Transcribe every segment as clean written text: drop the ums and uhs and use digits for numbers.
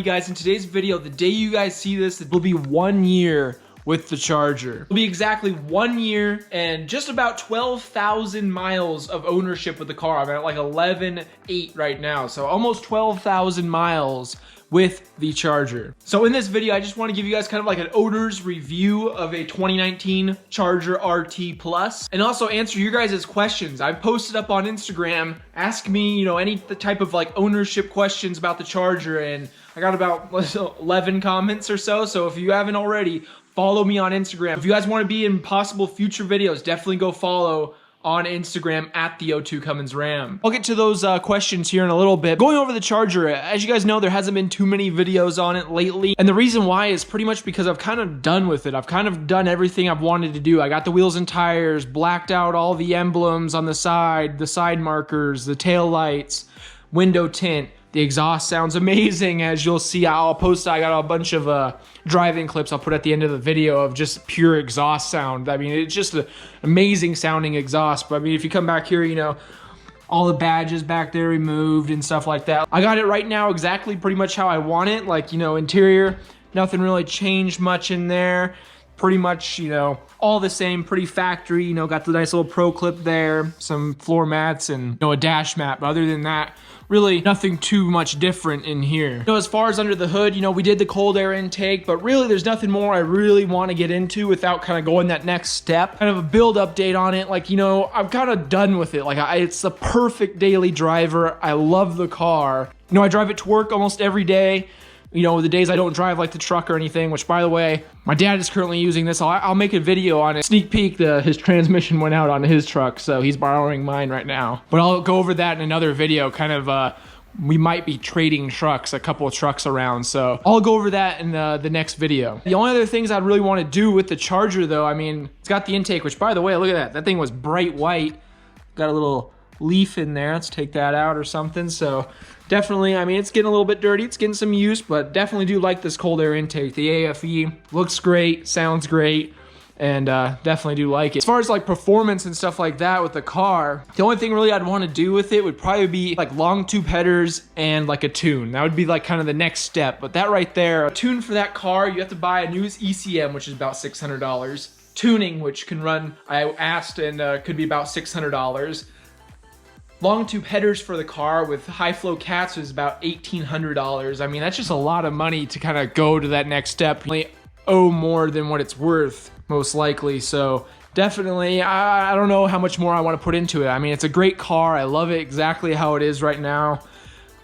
guys, in today's video, the day you guys see this, it will be 1 year with the Charger. It'll be exactly 1 year and just about 12,000 miles of ownership with the car. I'm at like 11.8 right now, so almost 12,000 miles with the Charger. So in this video, I just want to give you guys kind of like an owner's review of a 2019 Charger RT Plus and also answer your guys' questions. I've posted up on Instagram, ask me, you know, any type of like ownership questions about the Charger, and I got about 11 comments or so. So if you haven't already, follow me on Instagram. If you guys want to be in possible future videos, definitely go follow on Instagram at the O2 Cummins Ram. I'll get to those questions here in a little bit. Going over the Charger, as you guys know, there hasn't been too many videos on it lately. And the reason why is pretty much because I've kind of done with it. I've kind of done everything I've wanted to do. I got the wheels and tires, blacked out all the emblems on the side markers, the tail lights, window tint. The exhaust sounds amazing, as you'll see. I'll post, I got a bunch of driving clips I'll put at the end of the video of just pure exhaust sound. I mean, it's just an amazing sounding exhaust. But I mean, if you come back here, you know, all the badges back there removed and stuff like that. I got it right now exactly pretty much how I want it. Like, you know, interior, nothing really changed much in there. Pretty much, you know, all the same, pretty factory. You know, got the nice little pro clip there, some floor mats, and, you know, a dash mat. But other than that, really nothing too much different in here. You know, as far as under the hood, you know, we did the cold air intake, but really there's nothing more I really want to get into without kind of going that next step. Kind of a build update on it. Like, you know, I'm kind of done with it. Like, it's the perfect daily driver. I love the car. You know, I drive it to work almost every day. You know, the days I don't drive like the truck or anything, which, by the way, my dad is currently using this. I'll make a video on it. Sneak peek, his transmission went out on his truck, so he's borrowing mine right now. But I'll go over that in another video. Kind of, we might be trading trucks, a couple of trucks around, so I'll go over that in the next video. The only other things I'd really want to do with the Charger, though, I mean, it's got the intake, which, by the way, look at that. That thing was bright white. Got a little leaf in there. Let's take that out or something. So definitely, I mean, it's getting a little bit dirty. It's getting some use, but definitely do like this cold air intake. The AFE looks great, sounds great, and definitely do like it. As far as like performance and stuff like that with the car, the only thing really I'd want to do with it would probably be like long tube headers and like a tune. That would be like kind of the next step. But that right there, a tune for that car, you have to buy a new ECM, which is about $600. Tuning, which can run, I asked, and could be about $600. Long tube headers for the car with high flow cats is about $1,800. I mean, that's just a lot of money to kind of go to that next step. You only owe more than what it's worth, most likely. So definitely, I don't know how much more I want to put into it. I mean, it's a great car. I love it exactly how it is right now.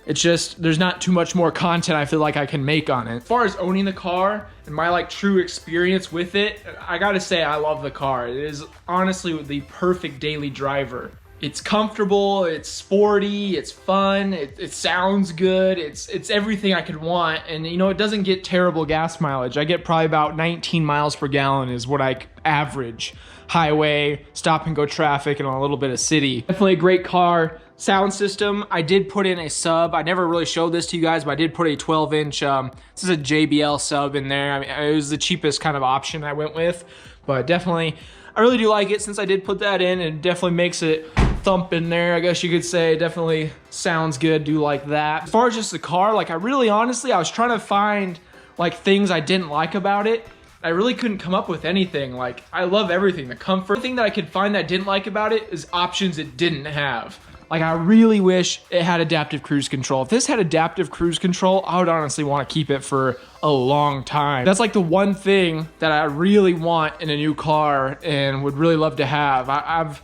It's just, there's not too much more content I feel like I can make on it. As far as owning the car and my like true experience with it, I gotta say I love the car. It is honestly the perfect daily driver. It's comfortable, it's sporty, it's fun, it sounds good, it's everything I could want. And you know, it doesn't get terrible gas mileage. I get probably about 19 miles per gallon is what I average. Highway, stop and go traffic, and a little bit of city. Definitely a great car. Sound system, I did put in a sub. I never really showed this to you guys, but I did put a 12-inch, this is a JBL sub in there. I mean, it was the cheapest kind of option I went with, but definitely, I really do like it since I did put that in. It definitely makes it thump in there, I guess you could say. Definitely sounds good, do like that. As far as just the car, like I really honestly, I was trying to find like things I didn't like about it. I really couldn't come up with anything. Like, I love everything. The comfort. The thing that I could find that I didn't like about it is options it didn't have. Like, I really wish it had adaptive cruise control. If this had adaptive cruise control, I would honestly want to keep it for a long time. That's like the one thing that I really want in a new car and would really love to have. I've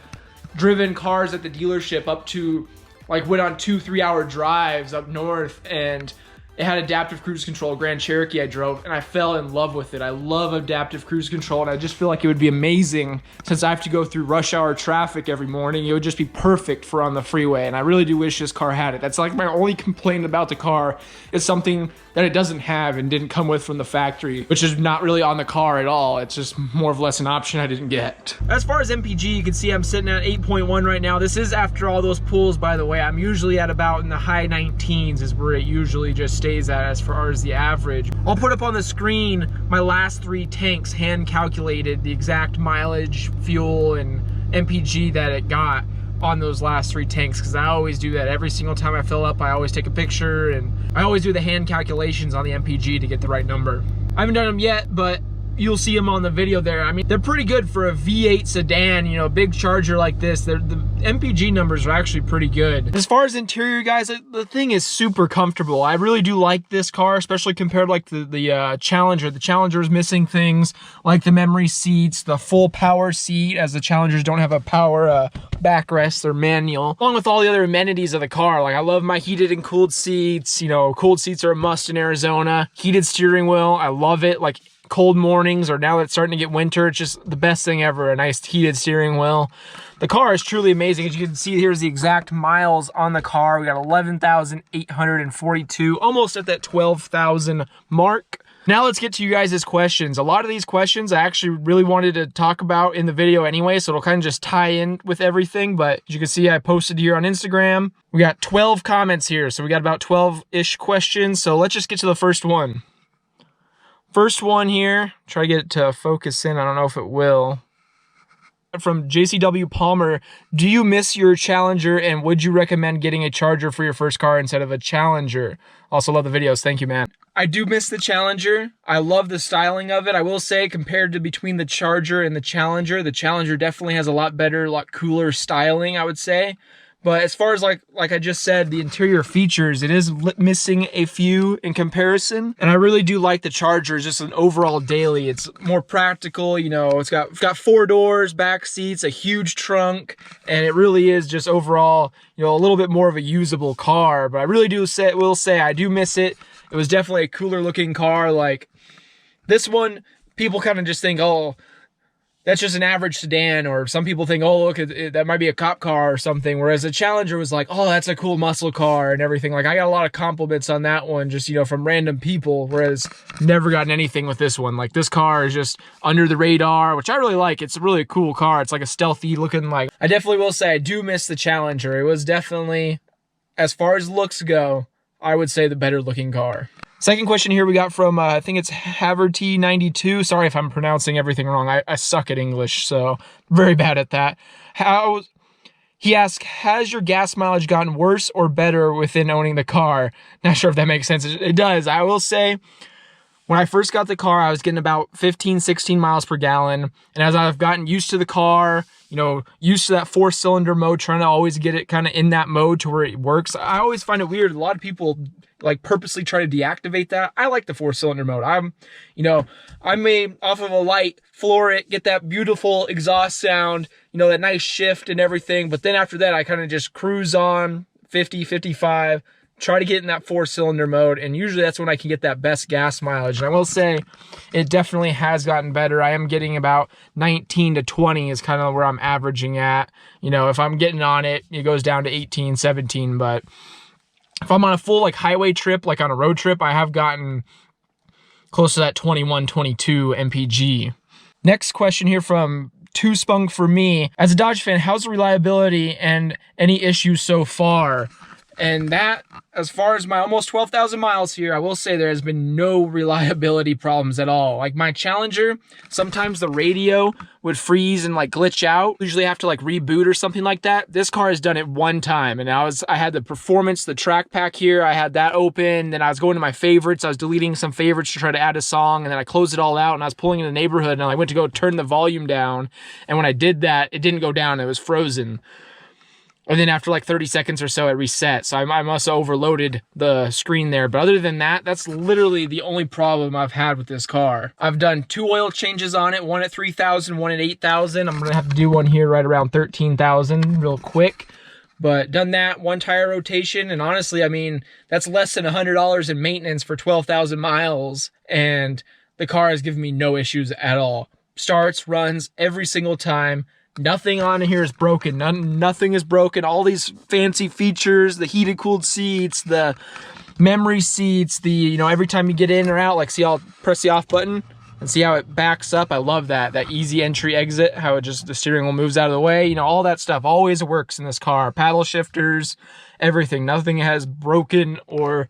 driven cars at the dealership up to, like, went on 2-3 hour drives up north, and it had adaptive cruise control. Grand Cherokee I drove, and I fell in love with it. I love adaptive cruise control, and I just feel like it would be amazing since I have to go through rush hour traffic every morning. It would just be perfect for on the freeway, and I really do wish this car had it. That's like my only complaint about the car, is something that it doesn't have and didn't come with from the factory, which is not really on the car at all. It's just more or less an option I didn't get. As far as MPG, you can see I'm sitting at 8.1 right now. This is after all those pulls, by the way. I'm usually at about in the high 19s is where it usually just stays at as far as the average. I'll put up on the screen my last 3 tanks, hand calculated the exact mileage, fuel, and MPG that it got. on those last 3 tanks, because I always do that. Every single time I fill up, I always take a picture, and I always do the hand calculations on the MPG to get the right number. I haven't done them yet, but you'll see them on the video there. I mean, they're pretty good for a V8 sedan, you know, big Charger like this. The MPG numbers are actually pretty good. As far as interior, guys, the thing is super comfortable. I really do like this car, especially compared to like the Challenger. The Challenger is missing things like the memory seats, the full power seat, as the Challengers don't have a power backrest. They're manual, along with all the other amenities of the car. Like, I love my heated and cooled seats. You know, cooled seats are a must in Arizona. Heated steering wheel, I love it. Like, cold mornings, or now that it's starting to get winter, it's just the best thing ever. A nice heated steering wheel. The car is truly amazing. As you can see, here's the exact miles on the car. We got 11,842, almost at that 12,000 mark. Now let's get to you guys' questions. A lot of these questions I actually really wanted to talk about in the video anyway, so it'll kind of just tie in with everything. But as you can see, I posted here on Instagram. We got 12 comments here, so we got about 12-ish questions. So let's just get to the first one. First one here, try to get it to focus in. I don't know if it will. From JCW Palmer, do you miss your Challenger, and would you recommend getting a Charger for your first car instead of a Challenger? Also love the videos. Thank you, man. I do miss the Challenger. I love the styling of it. I will say, compared to between the Charger and the Challenger definitely has a lot better, a lot cooler styling, I would say. But as far as like I just said, the interior features, it is missing a few in comparison. And I really do like the Charger, just an overall daily. It's more practical, you know, it's got 4 doors, back seats, a huge trunk, and it really is just overall, you know, a little bit more of a usable car. But I really will say I do miss it. It was definitely a cooler looking car. Like this one, people kind of just think, oh, that's just an average sedan, or some people think, oh, look, that might be a cop car or something. Whereas the Challenger was like, oh, that's a cool muscle car and everything. Like, I got a lot of compliments on that one, just, you know, from random people, whereas never gotten anything with this one. Like, this car is just under the radar, which I really like. It's a really cool car. It's like a stealthy looking, like, I definitely will say I do miss the Challenger. It was definitely, as far as looks go, I would say the better looking car. Second question here we got from, I think it's Haverty92. Sorry if I'm pronouncing everything wrong. I suck at English, so very bad at that. He asked, has your gas mileage gotten worse or better within owning the car? Not sure if that makes sense. It does. I will say, when I first got the car, I was getting about 15, 16 miles per gallon. And as I've gotten used to the car, you know, used to that 4-cylinder mode, trying to always get it kind of in that mode to where it works. I always find it weird. A lot of people like purposely try to deactivate that. I like the 4-cylinder mode. I may off of a light floor it, get that beautiful exhaust sound, you know, that nice shift and everything. But then after that, I kind of just cruise on 50, 55, try to get in that 4-cylinder mode. And usually that's when I can get that best gas mileage. And I will say it definitely has gotten better. I am getting about 19 to 20 is kind of where I'm averaging at. You know, if I'm getting on it, it goes down to 18, 17, but if I'm on a full like highway trip, like on a road trip, I have gotten close to that 21, 22 MPG. Next question here from Too Spunk for Me. As a Dodge fan, how's the reliability and any issues so far? And that, as far as my almost 12,000 miles here, I will say there has been no reliability problems at all. Like my Challenger, sometimes the radio would freeze and like glitch out. Usually have to like reboot or something like that. This car has done it one time, and I had the performance, the track pack here. I had that open. Then I was going to my favorites. I was deleting some favorites to try to add a song, and then I closed it all out, and I was pulling in the neighborhood, and I went to go turn the volume down. And when I did that, it didn't go down. It was frozen. And then after like 30 seconds or so, it reset. So I must have overloaded the screen there. But other than that, that's literally the only problem I've had with this car. I've done 2 oil changes on it, one at 3,000, one at 8,000. I'm gonna have to do one here right around 13,000 real quick. But done that, 1 tire rotation. And honestly, I mean, that's less than $100 in maintenance for 12,000 miles. And the car has given me no issues at all. Starts, runs every single time. Nothing on here is broken. Nothing is broken. All these fancy features, the heated cooled seats, the memory seats, the, you know, every time you get in or out, like see, I'll press the off button and see how it backs up. I love that easy entry exit, how it just, the steering wheel moves out of the way. You know, all that stuff always works in this car. Paddle shifters, everything. Nothing has broken or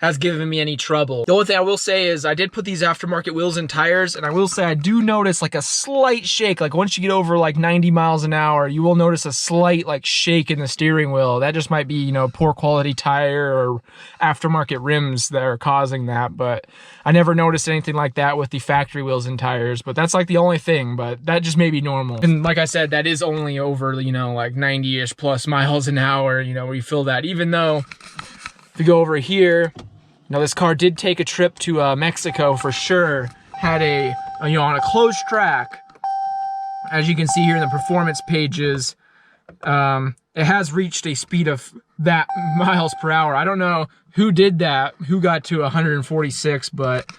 has given me any trouble. The only thing I will say is I did put these aftermarket wheels and tires, and I will say I do notice like a slight shake. Like once you get over like 90 miles an hour, you will notice a slight like shake in the steering wheel. That just might be, you know, poor quality tire or aftermarket rims that are causing that. But I never noticed anything like that with the factory wheels and tires. But that's like the only thing, but that just may be normal. And like I said, that is only over, you know, like 90-ish plus miles an hour, you know, where you feel that. Even though if you go over here, now this car did take a trip to Mexico for sure. Had a, you know, on a closed track. As you can see here in the performance pages, it has reached a speed of that miles per hour. I don't know who did that, who got to 146, but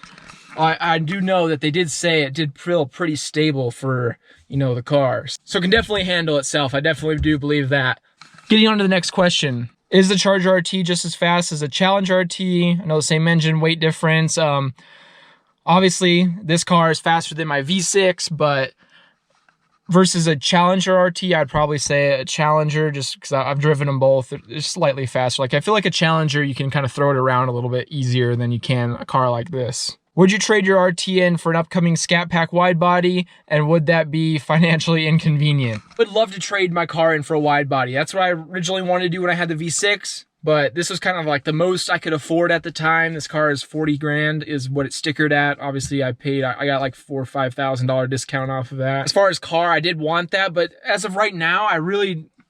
I do know that they did say it did feel pretty stable for, you know, the cars. So it can definitely handle itself. I definitely do believe that. Getting on to the next question. Is the Charger RT just as fast as a Challenger RT? I know the same engine, weight difference. Obviously, this car is faster than my V6, but versus a Challenger RT, I'd probably say a Challenger just because I've driven them both. It's slightly faster. Like I feel like a Challenger, you can kind of throw it around a little bit easier than you can a car like this. Would you trade your RT in for an upcoming Scat Pack wide body, and would that be financially inconvenient? Would love to trade my car in for a wide body. That's what I originally wanted to do when I had the V6, but this was kind of like the most I could afford at the time. This car is 40 grand is what it's stickered at. Obviously I got like $4,000 or $5,000 discount off of that. As far as car, I did want that, but as of right now,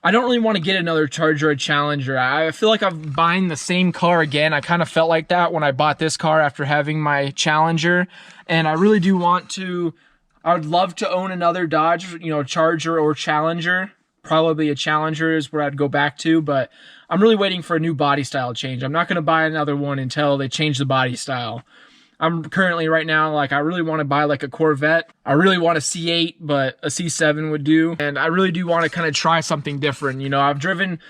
I don't really want to get another Charger or Challenger. I feel like I'm buying the same car again. I kind of felt like that when I bought this car after having my Challenger. And I really do want to, I would love to own another Dodge, you know, Charger or Challenger. Probably a Challenger is where I'd go back to, but I'm really waiting for a new body style change. I'm not going to buy another one until they change the body style. I'm currently right now, like I really want to buy like a Corvette. I really want a C8, but a C7 would do. And I really do want to kind of try something different. You know, I've driven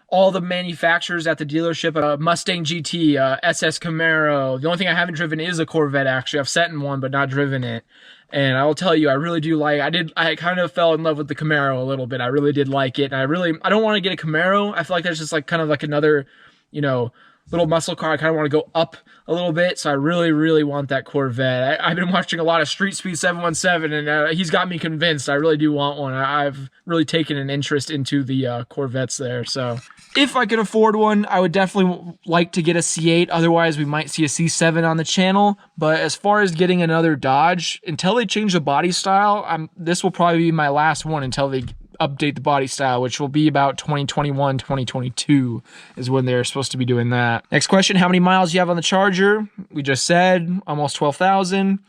all the manufacturers at the dealership, Mustang GT, SS Camaro. The only thing I haven't driven is a Corvette actually. I've sat in one, but not driven it. And I will tell you, I really do like, I kind of fell in love with the Camaro a little bit. I really did like it. And I don't want to get a Camaro. I feel like that's just like kind of like another, you know, little muscle car. I kind of want to go up a little bit, so I really, really want that Corvette. I've been watching a lot of Street Speed 717, and he's got me convinced. I really do want one. I've really taken an interest into the Corvettes there, so if I could afford one, I would definitely like to get a C8. Otherwise, we might see a C7 on the channel. But as far as getting another Dodge, until they change the body style, this will probably be my last one until they update the body style, which will be about 2021, 2022 is when they're supposed to be doing that. Next question, how many miles do you have on the Charger? We just said almost 12,000.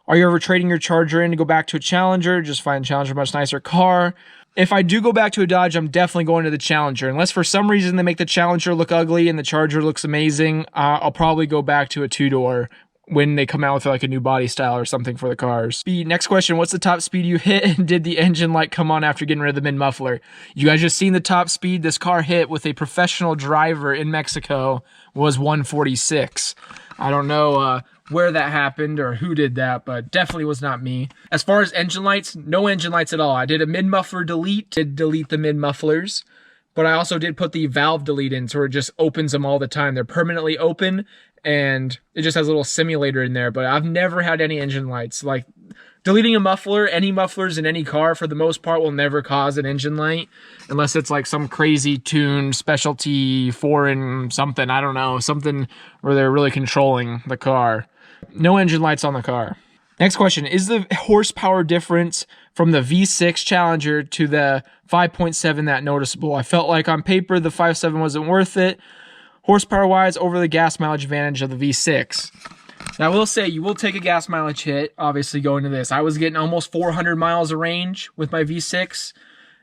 Are you ever trading your Charger in to go back to a Challenger? Just find Challenger a much nicer car. If I do go back to a Dodge, I'm definitely going to the Challenger. Unless for some reason they make the Challenger look ugly and the Charger looks amazing, I'll probably go back to a two-door when they come out with like a new body style or something for the cars. Next question, what's the top speed you hit, and did the engine light come on after getting rid of the mid-muffler? You guys just seen the top speed this car hit with a professional driver in Mexico was 146. I don't know where that happened or who did that, but definitely was not me. As far as engine lights, no engine lights at all. I did a mid-muffler delete, did delete the mid-mufflers, but I also did put the valve delete in, so it just opens them all the time. They're permanently open, and it just has a little simulator in there, but I've never had any engine lights. Like, deleting a muffler, any mufflers in any car, for the most part, will never cause an engine light, unless it's like some crazy tuned specialty foreign something, I don't know, something where they're really controlling the car. No engine lights on the car. Next question, is the horsepower difference from the V6 Challenger to the 5.7 that noticeable? I felt like on paper the 5.7 wasn't worth it, horsepower-wise, over the gas mileage advantage of the V6. Now, I will say, you will take a gas mileage hit, obviously, going to this. I was getting almost 400 miles of range with my V6,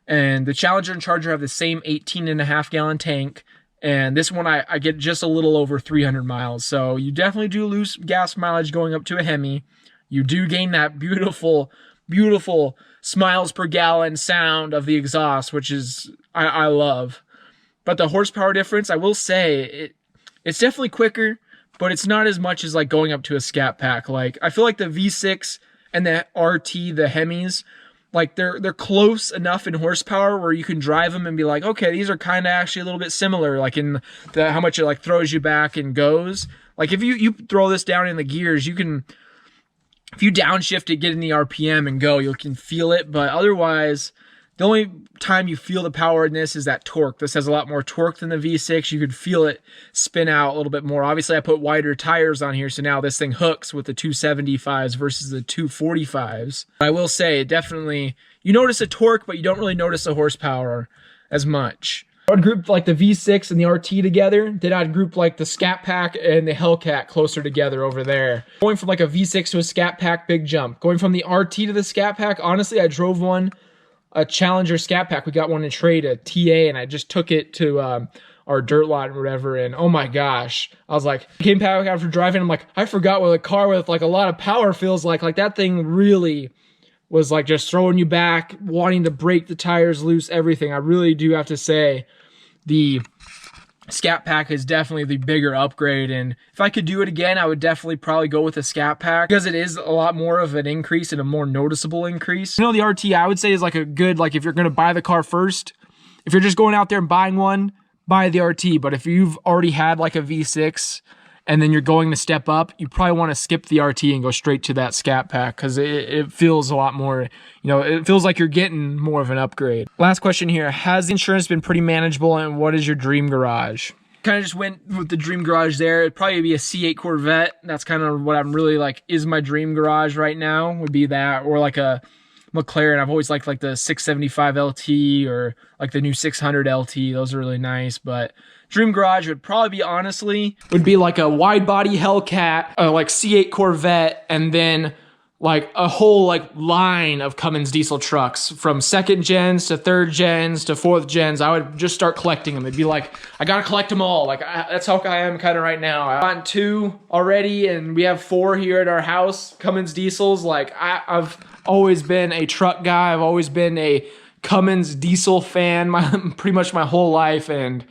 and the Challenger and Charger have the same 18.5-gallon tank, and this one I get just a little over 300 miles. So you definitely do lose gas mileage going up to a Hemi. You do gain that beautiful, beautiful miles per gallon sound of the exhaust, which is, I love. But the horsepower difference, I will say, it's definitely quicker, but it's not as much as like going up to a Scat Pack. Like, I feel like the V6 and the RT, the Hemis, like they're close enough in horsepower where you can drive them and be like, okay, these are kind of actually a little bit similar, like in how much it like throws you back and goes. Like if you throw this down in the gears, you can, if you downshift it, get in the RPM and go, you can feel it. But otherwise, the only time you feel the power in this is that torque. This has a lot more torque than the V6. You could feel it spin out a little bit more. Obviously, I put wider tires on here, so now this thing hooks with the 275s versus the 245s. I will say, definitely, you notice a torque, but you don't really notice the horsepower as much. I would group like the V6 and the RT together. Then I'd group like the Scat Pack and the Hellcat closer together over there. Going from like a V6 to a Scat Pack, big jump. Going from the RT to the Scat Pack, honestly, I drove one, a Challenger Scat Pack. We got one in trade, a TA, and I just took it to our dirt lot or whatever, and oh my gosh, I was like, came back after driving, I'm like, I forgot what a car with like a lot of power feels like. Like that thing really was like just throwing you back, wanting to break the tires loose, everything. I really do have to say the Scat Pack is definitely the bigger upgrade, and if I could do it again, I would definitely probably go with the Scat Pack because it is a lot more of an increase and a more noticeable increase. You know, the RT I would say is like a good, like if you're going to buy the car first, if you're just going out there and buying one, buy the RT. But if you've already had like a V6 and then you're going to step up, you probably want to skip the RT and go straight to that Scat Pack because it feels a lot more, you know, it feels like you're getting more of an upgrade. Last question here. Has the insurance been pretty manageable, and what is your dream garage? Kind of just went with the dream garage there. It'd probably be a C8 Corvette. That's kind of what I'm really like, is my dream garage right now, would be that, or like a McLaren. I've always liked like the 675 LT or like the new 600 LT. Those are really nice, but dream garage would probably be, honestly, would be like a wide body Hellcat, like C8 Corvette, and then like a whole like line of Cummins diesel trucks from 2nd gens to 3rd gens to 4th gens. I would just start collecting them. It'd be like, I gotta collect them all. Like that's how I am kind of right now. I've gotten 2 already, and we have 4 here at our house, Cummins diesels. Like I've always been a truck guy. I've always been a Cummins diesel fan pretty much my whole life, and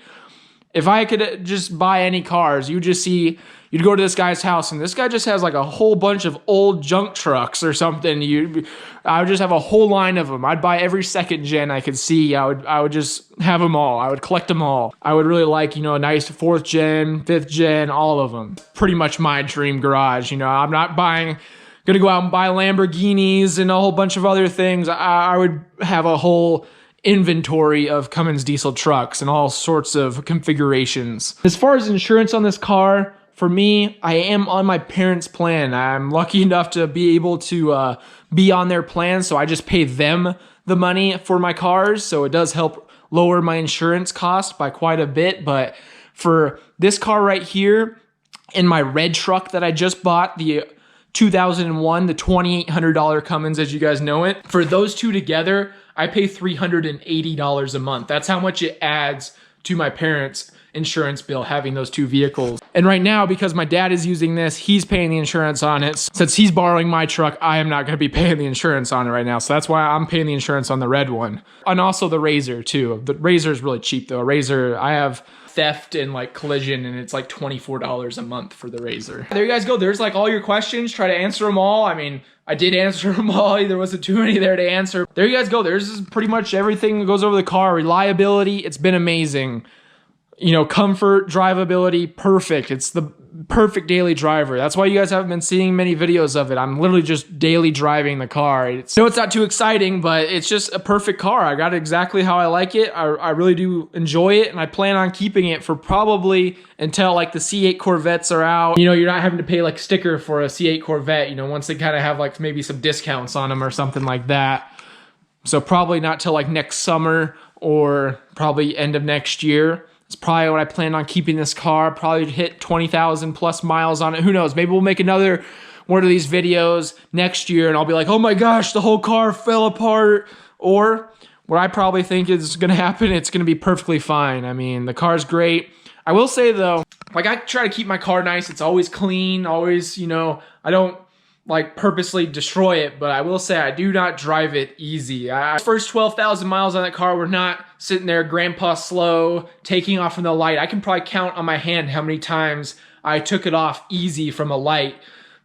if I could just buy any cars, you just see, you'd go to this guy's house and this guy just has like a whole bunch of old junk trucks or something. I would just have a whole line of them. I'd buy every 2nd gen I could see. I would just have them all. I would collect them all. I would really like, you know, a nice 4th gen, 5th gen, all of them. Pretty much my dream garage. You know, I'm not gonna go out and buy Lamborghinis and a whole bunch of other things. I would have a whole inventory of Cummins diesel trucks and all sorts of configurations. As far as insurance on this car, for me, I am on my parents' plan. I'm lucky enough to be able to be on their plan, so I just pay them the money for my cars, so it does help lower my insurance cost by quite a bit. But for this car right here and my red truck that I just bought, the 2001, the $2,800 Cummins as you guys know it, for those two together, I pay $380 a month. That's how much it adds to my parents' insurance bill having those 2 vehicles. And right now, because my dad is using this, he's paying the insurance on it. Since he's borrowing my truck, I am not gonna be paying the insurance on it right now. So that's why I'm paying the insurance on the red one. And also the RZR too. The RZR is really cheap though. RZR, I have theft and like collision, and it's like $24 a month for the RZR. There you guys go. There's like all your questions. Try to answer them all. I mean, I did answer them all. There wasn't too many there to answer. There you guys go. There's pretty much everything that goes over the car. Reliability, it's been amazing. You know, comfort, drivability, perfect. It's the perfect daily driver. That's why you guys haven't been seeing many videos of it. I'm literally just daily driving the car. I know it's not too exciting, but it's just a perfect car. I got it exactly how I like it. I really do enjoy it, and I plan on keeping it for probably until like the C8 Corvettes are out. You know, you're not having to pay like sticker for a C8 Corvette, you know, once they kind of have like maybe some discounts on them or something like that. So probably not till like next summer or probably end of next year. It's probably what I plan on keeping this car. Probably hit 20,000 plus miles on it. Who knows? Maybe we'll make another one of these videos next year and I'll be like, oh my gosh, the whole car fell apart. Or what I probably think is going to happen, it's going to be perfectly fine. I mean, the car's great. I will say though, like I try to keep my car nice. It's always clean, always, you know, I don't like purposely destroy it, but I will say I do not drive it easy. First 12,000 miles on that car were not sitting there grandpa slow, taking off from the light. I can probably count on my hand how many times I took it off easy from a light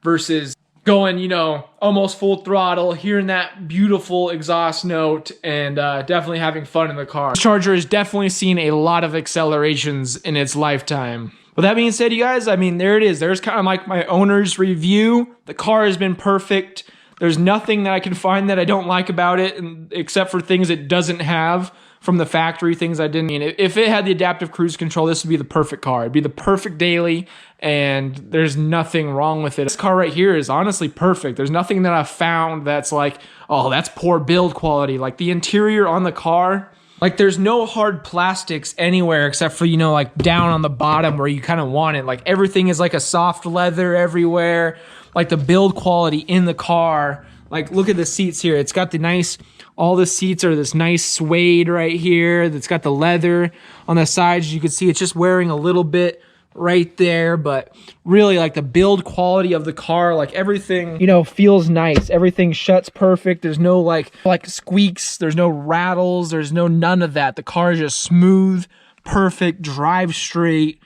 versus going, you know, almost full throttle, hearing that beautiful exhaust note, and definitely having fun in the car. This Charger has definitely seen a lot of accelerations in its lifetime. With that being said, you guys, I mean, there it is. There's kind of like my owner's review. The car has been perfect. There's nothing that I can find that I don't like about it, except for things it doesn't have from the factory, things I didn't mean. If it had the adaptive cruise control, this would be the perfect car. It'd be the perfect daily, and there's nothing wrong with it. This car right here is honestly perfect. There's nothing that I've found that's like, oh, that's poor build quality. Like the interior on the car, like there's no hard plastics anywhere except for, you know, like down on the bottom where you kind of want it. Like everything is like a soft leather everywhere. Like the build quality in the car, like look at the seats here. It's got the nice, all the seats are this nice suede right here. That's got the leather on the sides. You can see it's just wearing a little bit right there, but really like the build quality of the car, like everything, you know, feels nice. Everything shuts perfect. There's no like squeaks. There's no rattles. There's no none of that. The car is just smooth, perfect, drive straight,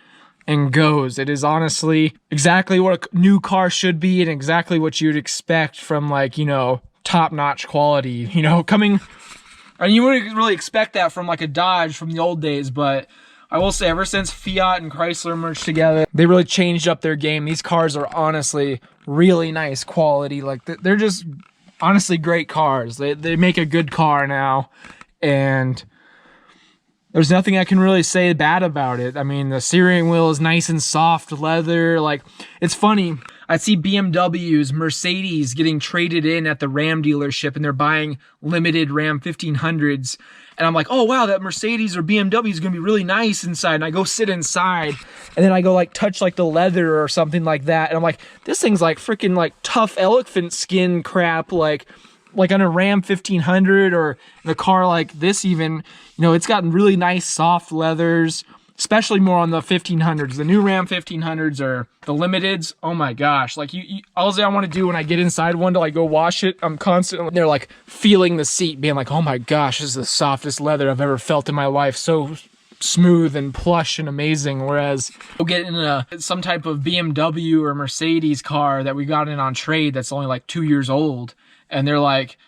and goes. It is honestly exactly what a new car should be and exactly what you'd expect from like, you know, top-notch quality, you know, coming, and you wouldn't really expect that from like a Dodge from the old days, but I will say ever since Fiat and Chrysler merged together, they really changed up their game. These cars are honestly really nice quality. Like they're just honestly great cars. They make a good car now, and there's nothing I can really say bad about it. I mean, the steering wheel is nice and soft leather. Like, it's funny. I see BMWs, Mercedes getting traded in at the Ram dealership, and they're buying limited Ram 1500s. And I'm like, oh, wow, that Mercedes or BMW is going to be really nice inside. And I go sit inside, and then I go, like, touch, like, the leather or something like that. And I'm like, this thing's, like, freaking, like, tough elephant skin crap, like on a Ram 1500 or in a car like this even, you know, it's gotten really nice soft leathers, especially more on the 1500s. The new Ram 1500s are the limiteds. Oh my gosh. Like all I want to do when I get inside one to like go wash it, I'm constantly, they're like feeling the seat, being like, oh my gosh, this is the softest leather I've ever felt in my life. So smooth and plush and amazing. Whereas we'll get in some type of BMW or Mercedes car that we got in on trade that's only like 2 years old, and they're like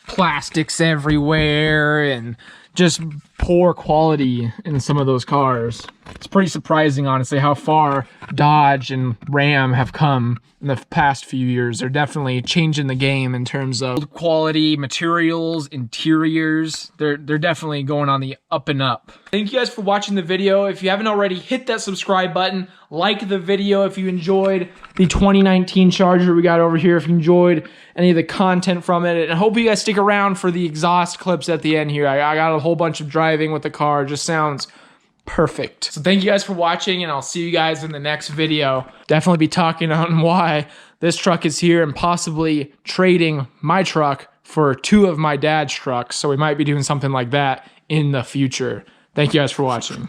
plastics everywhere and just poor quality in some of those cars. It's pretty surprising, honestly, how far Dodge and Ram have come in the past few years. They're definitely changing the game in terms of quality, materials, interiors. They're definitely going on the up and up. Thank you guys for watching the video. If you haven't already, hit that subscribe button. Like the video if you enjoyed the 2019 Charger we got over here. If you enjoyed any of the content from it. And I hope you guys stick around for the exhaust clips at the end here. I got a whole bunch of driving with the car. It just sounds perfect. So thank you guys for watching, and I'll see you guys in the next video. Definitely be talking on why this truck is here and possibly trading my truck for 2 of my dad's trucks. So we might be doing something like that in the future. Thank you guys for watching.